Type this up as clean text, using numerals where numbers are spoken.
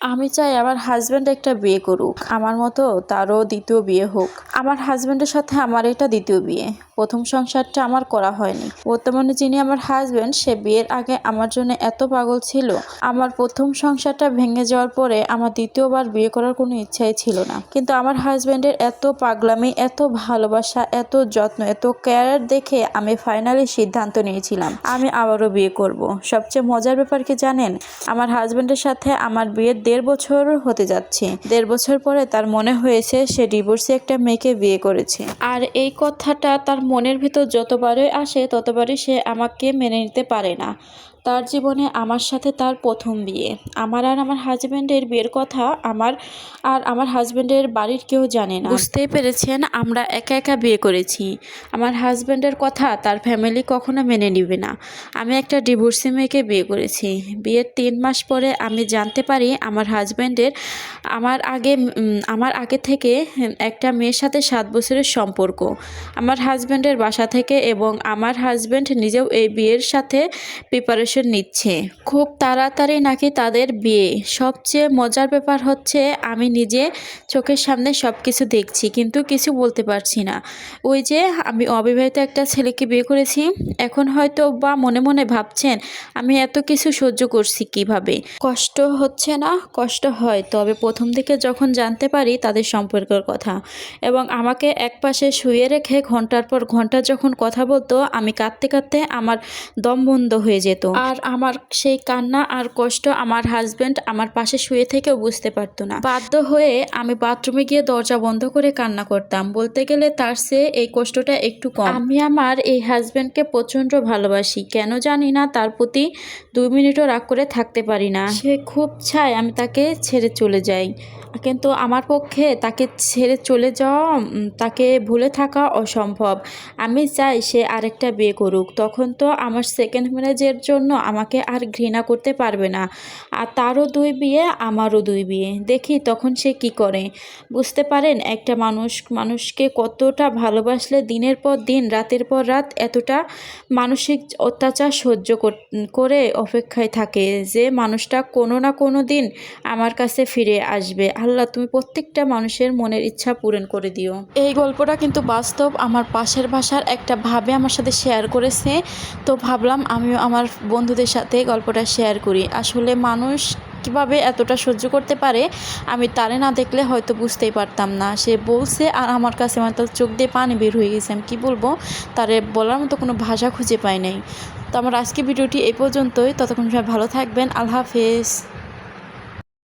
আমি চাই আমার হাজব্যান্ড একটা বিয়ে করুক, আমার মতো তারও দ্বিতীয় বিয়ে হোক। আমার হাজব্যান্ডের সাথে আমার এটা দ্বিতীয় বিয়ে। প্রথম সংসারটা আমার করা হয়নি। বর্তমানে যিনি আমার হাজব্যান্ড, সে বিয়ের আগে আমার জন্য এত পাগল ছিল, আমার প্রথম সংসারটা ভেঙে যাওয়ার পরে আমার দ্বিতীয়বার বিয়ে করার কোনো ইচ্ছাই ছিল না। কিন্তু আমার হাজব্যান্ডের এত পাগলামি, এত ভালোবাসা, এত যত্ন, এত কেয়ার দেখে আমি ফাইনালি সিদ্ধান্ত নিয়েছিলাম আমি আবারও বিয়ে করব। সবচেয়ে মজার ব্যাপার কি জানেন, আমার হাজব্যান্ডের সাথে আমার বিয়ের 1.5 বছর হতে যাচ্ছে। 1.5 বছর পরে তার মনে হয়েছে সে ডিভোর্সে একটা মেয়েকে বিয়ে করেছে। আর এই কথাটা তার মনের ভিতর যতবারই আসে ততবারই সে আমাকে মেনে নিতে পারে না। তার জীবনে আমার সাথে তার প্রথম বিয়ে। আমার আর আমার হাজব্যান্ডের বিয়ের কথা আমার হাজব্যান্ডের বাড়ির কেউ জানে না। বুঝতেই পেরেছেন, আমরা একা একা বিয়ে করেছি। আমার হাজব্যান্ডের কথা তার ফ্যামিলি কখনো মেনে নেবে না। আমি একটা ডিভোর্সি মেয়েকে বিয়ে করেছি। বিয়ের 3 মাস পরে আমি জানতে পারি আমার হাজব্যান্ডের আমার আগে থেকে একটা মেয়ের সাথে 7 বছরের সম্পর্ক। আমার হাজব্যান্ডের বাসা থেকে, এবং আমার হাজব্যান্ড নিজেও এই বিয়ের সাথে প্রিপারেশন নিচ্ছে। খুব তাড়াতাড়ি নাকি তাদের বিয়ে। সবচেয়ে মজার ব্যাপার হচ্ছে আমি নিজে চোখের সামনে সব কিছু দেখছি, কিন্তু কিছু বলতে পারছি না। ওই যে আমি অবিবাহিত একটা ছেলেকে বিয়ে করেছি। এখন হয়তো বা মনে মনে ভাবছেন আমি এত কিছু সহ্য করছি কিভাবে। কষ্ট হচ্ছে না? কষ্ট হয়, তবে প্রথম দিকে যখন জানতে পারি তাদের সম্পর্কের কথা, এবং আমাকে একপাশে শুয়ে রেখে ঘন্টার পর ঘন্টা যখন কথা বলতো, আমি কাঁদতে কাঁদতে আমার দম বন্ধ হয়ে যেত। আর আমার সেই কান্না আর কষ্ট আমার হাজব্যান্ড আমার পাশে শুয়ে থেকেও বুঝতে পারতো না। বাধ্য হয়ে আমি বাথরুমে গিয়ে দরজা বন্ধ করে কান্না করতাম। বলতে গেলে তার চেয়ে এই কষ্টটা একটু কম। আমি আমার এই হাজব্যান্ডকে প্রচণ্ড ভালোবাসি, কেন জানি না তার প্রতি 2 মিনিটও রাগ করে থাকতে পারি না। সে খুব চায় আমি তাকে ছেড়ে চলে যাই, কিন্তু আমার পক্ষে তাকে ছেড়ে চলে যাওয়া, তাকে ভুলে থাকা অসম্ভব। আমি চাই সে আরেকটা বিয়ে করুক, তখন তো আমার সেকেন্ড ম্যারেজের জন্য আমাকে আর ঘৃণা করতে পারবে না। আর তারও 2 বিয়ে, আমারও 2 বিয়ে। দেখি তখন সে কি করে। বুঝতে পারেন, একটা মানুষকে কতটা ভালোবাসলে দিনের পর দিন, রাতের পর রাত এতটা মানসিক অত্যাচার সহ্য করে অপেক্ষায় থাকে যে মানুষটা কোনো না কোনো দিন আমার কাছে ফিরে আসবে। আল্লাহ, তুমি প্রত্যেকটা মানুষের মনের ইচ্ছা পূরণ করে দিও। এই গল্পটা কিন্তু বাস্তব। আমার পাশের বাসার একটা ভাবে আমার সাথে শেয়ার করেছে, তো ভাবলাম আমিও আমার বন্ধুদের সাথে গল্পটা শেয়ার করি। আসলে মানুষ কিভাবে এতটা সহ্য করতে পারে আমি তারে না দেখলে হয়তো বুঝতেই পারতাম না। সে বলছে আর আমার কাছে আমার তো চোখ দিয়ে পানি বের হয়ে গেছে। আমি কী বলবো, তারে বলার মতো কোনো ভাষা খুঁজে পাই নাই। তো আমার আজকে ভিডিওটি এই পর্যন্তই। ততক্ষণ সবাই ভালো থাকবেন। আল্লাহ হাফেজ।